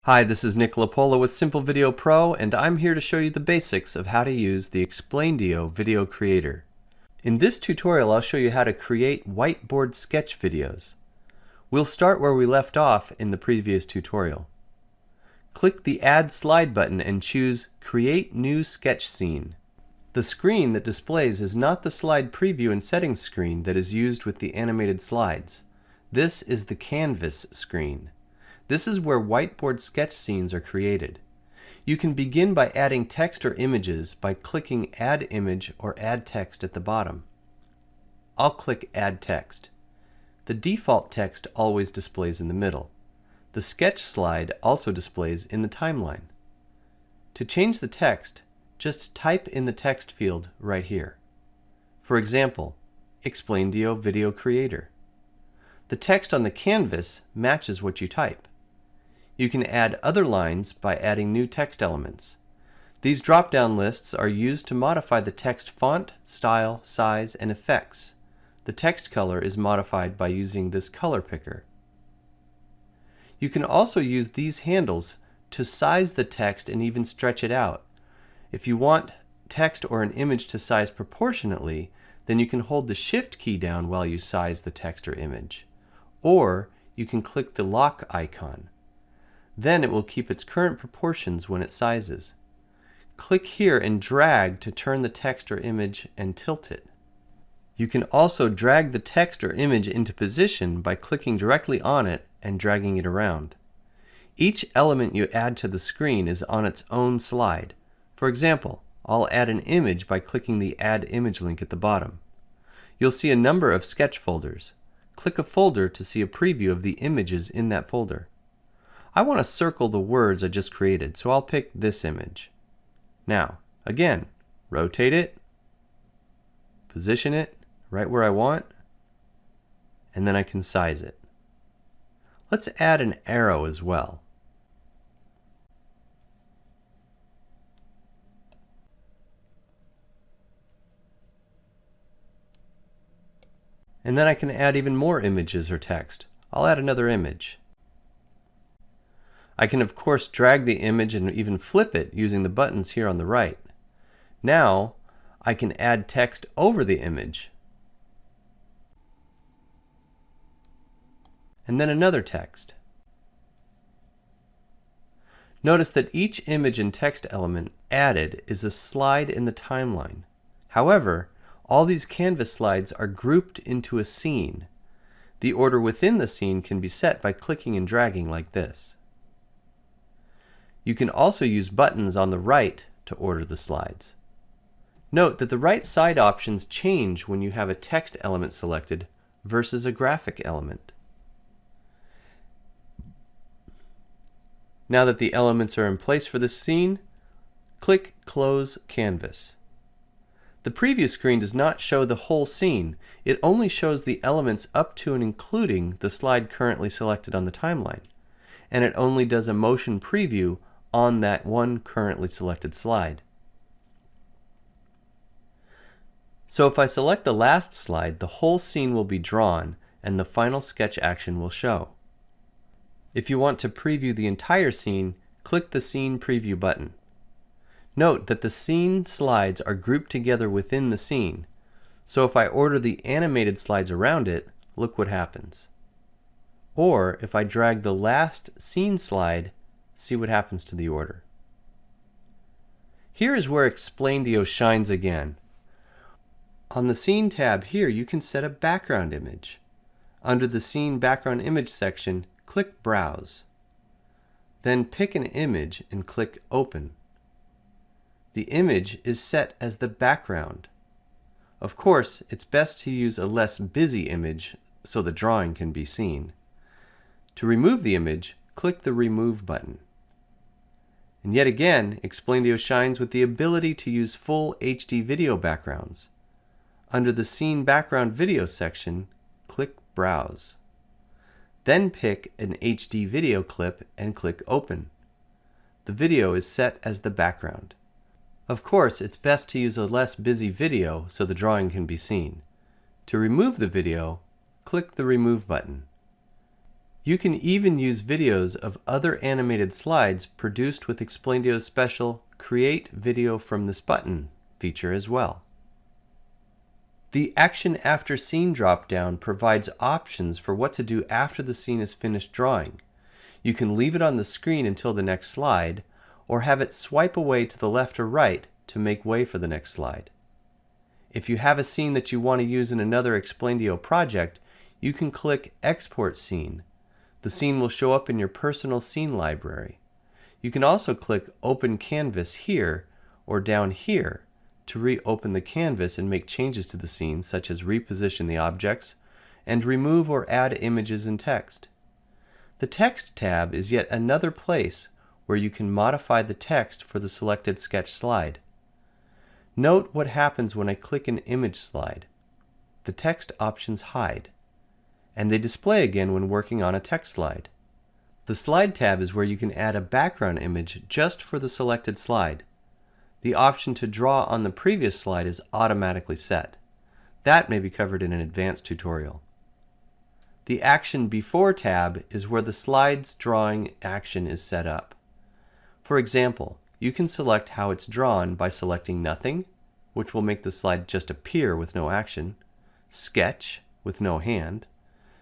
Hi, this is Nick Lapola with Simple Video Pro, and I'm here to show you the basics of how to use the Explaindio Video Creator. In this tutorial, I'll show you how to create whiteboard sketch videos. We'll start where we left off in the previous tutorial. Click the Add Slide button and choose Create New Sketch Scene. The screen that displays is not the slide preview and settings screen that is used with the animated slides. This is the Canvas screen. This is where whiteboard sketch scenes are created. You can begin by adding text or images by clicking Add Image or Add Text at the bottom. I'll click Add Text. The default text always displays in the middle. The sketch slide also displays in the timeline. To change the text, just type in the text field right here. For example, Explaindio Video Creator. The text on the canvas matches what you type. You can add other lines by adding new text elements. These drop-down lists are used to modify the text font, style, size, and effects. The text color is modified by using this color picker. You can also use these handles to size the text and even stretch it out. If you want text or an image to size proportionately, then you can hold the Shift key down while you size the text or image. Or you can click the lock icon. Then it will keep its current proportions when it sizes. Click here and drag to turn the text or image and tilt it. You can also drag the text or image into position by clicking directly on it and dragging it around. Each element you add to the screen is on its own slide. For example, I'll add an image by clicking the Add Image link at the bottom. You'll see a number of sketch folders. Click a folder to see a preview of the images in that folder. I want to circle the words I just created, so I'll pick this image. Now, again, rotate it, position it right where I want, and then I can size it. Let's add an arrow as well. And then I can add even more images or text. I'll add another image. I can of course drag the image and even flip it using the buttons here on the right. Now I can add text over the image. And then another text. Notice that each image and text element added is a slide in the timeline. However, all these canvas slides are grouped into a scene. The order within the scene can be set by clicking and dragging like this. You can also use buttons on the right to order the slides. Note that the right side options change when you have a text element selected versus a graphic element. Now that the elements are in place for this scene, click Close Canvas. The preview screen does not show the whole scene. It only shows the elements up to and including the slide currently selected on the timeline. And it only does a motion preview on that one currently selected slide. So if I select the last slide, the whole scene will be drawn and the final sketch action will show. If you want to preview the entire scene, click the Scene Preview button. Note that the scene slides are grouped together within the scene, so if I order the animated slides around it, look what happens. Or if I drag the last scene slide, see what happens to the order. Here is where Explaindio shines again. On the Scene tab here, you can set a background image. Under the Scene Background Image section, click Browse. Then pick an image and click Open. The image is set as the background. Of course, it's best to use a less busy image so the drawing can be seen. To remove the image, click the Remove button. And yet again, Explaindio shines with the ability to use full HD video backgrounds. Under the Scene Background Video section, click Browse. Then pick an HD video clip and click Open. The video is set as the background. Of course, it's best to use a less busy video so the drawing can be seen. To remove the video, click the Remove button. You can even use videos of other animated slides produced with Explaindio's special Create Video from this Button feature as well. The Action After Scene drop-down provides options for what to do after the scene is finished drawing. You can leave it on the screen until the next slide, or have it swipe away to the left or right to make way for the next slide. If you have a scene that you want to use in another Explaindio project, you can click Export Scene. The scene will show up in your personal scene library. You can also click Open Canvas here or down here to reopen the canvas and make changes to the scene, such as reposition the objects and remove or add images and text. The Text tab is yet another place where you can modify the text for the selected sketch slide. Note what happens when I click an image slide. The text options hide, and they display again when working on a text slide. The Slide tab is where you can add a background image just for the selected slide. The option to draw on the previous slide is automatically set. That may be covered in an advanced tutorial. The Action Before tab is where the slide's drawing action is set up. For example, you can select how it's drawn by selecting Nothing, which will make the slide just appear with no action, Sketch with no hand,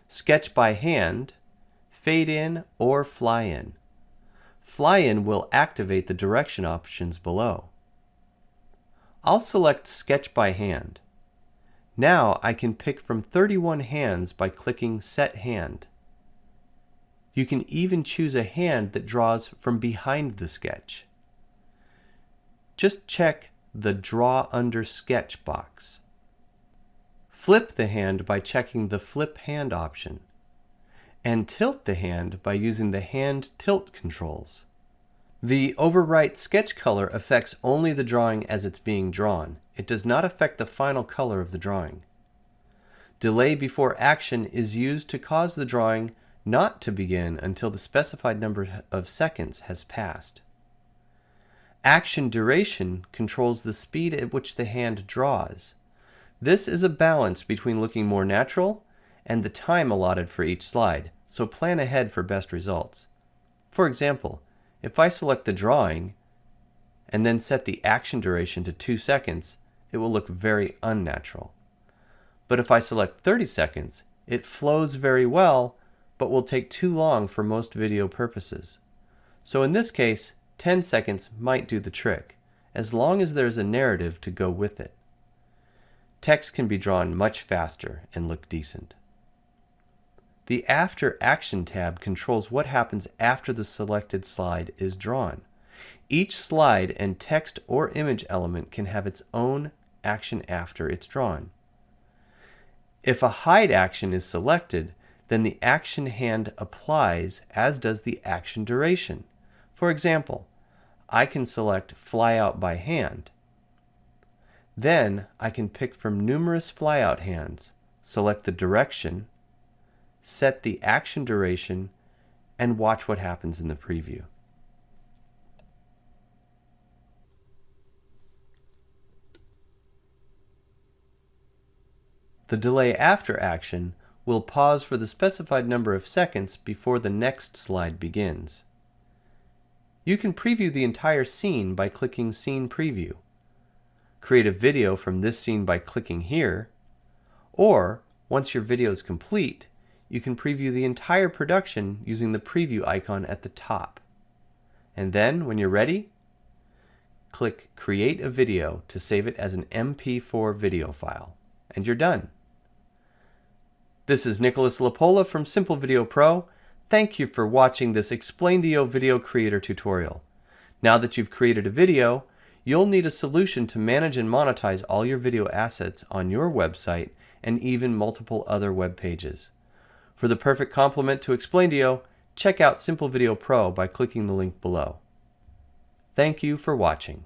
Sketch by Hand, Fade In, or Fly In. Fly In will activate the direction options below. I'll select Sketch by Hand. Now I can pick from 31 hands by clicking Set Hand. You can even choose a hand that draws from behind the sketch. Just check the Draw Under Sketch box. Flip the hand by checking the Flip Hand option, and tilt the hand by using the Hand Tilt controls. The Overwrite Sketch Color affects only the drawing as it's being drawn. It does not affect the final color of the drawing. Delay Before Action is used to cause the drawing not to begin until the specified number of seconds has passed. Action Duration controls the speed at which the hand draws. This is a balance between looking more natural and the time allotted for each slide, so plan ahead for best results. For example, if I select the drawing and then set the action duration to 2 seconds, it will look very unnatural. But if I select 30 seconds, it flows very well, but will take too long for most video purposes. So in this case, 10 seconds might do the trick, as long as there's a narrative to go with it. Text can be drawn much faster and look decent. The After Action tab controls what happens after the selected slide is drawn. Each slide and text or image element can have its own action after it's drawn. If a hide action is selected, then the action hand applies, as does the action duration. For example, I can select Fly Out by Hand. Then I can pick from numerous flyout hands, select the direction, set the action duration, and watch what happens in the preview. The Delay After action will pause for the specified number of seconds before the next slide begins. You can preview the entire scene by clicking Scene Preview, create a video from this scene by clicking here, or once your video is complete, you can preview the entire production using the preview icon at the top. And then, when you're ready, click Create a Video to save it as an MP4 video file, and you're done. This is Nicholas Lapola from Simple Video Pro. Thank you for watching this Explaindio Video Creator tutorial. Now that you've created a video, you'll need a solution to manage and monetize all your video assets on your website and even multiple other web pages. For the perfect complement to Explaindio, check out Simple Video Pro by clicking the link below. Thank you for watching.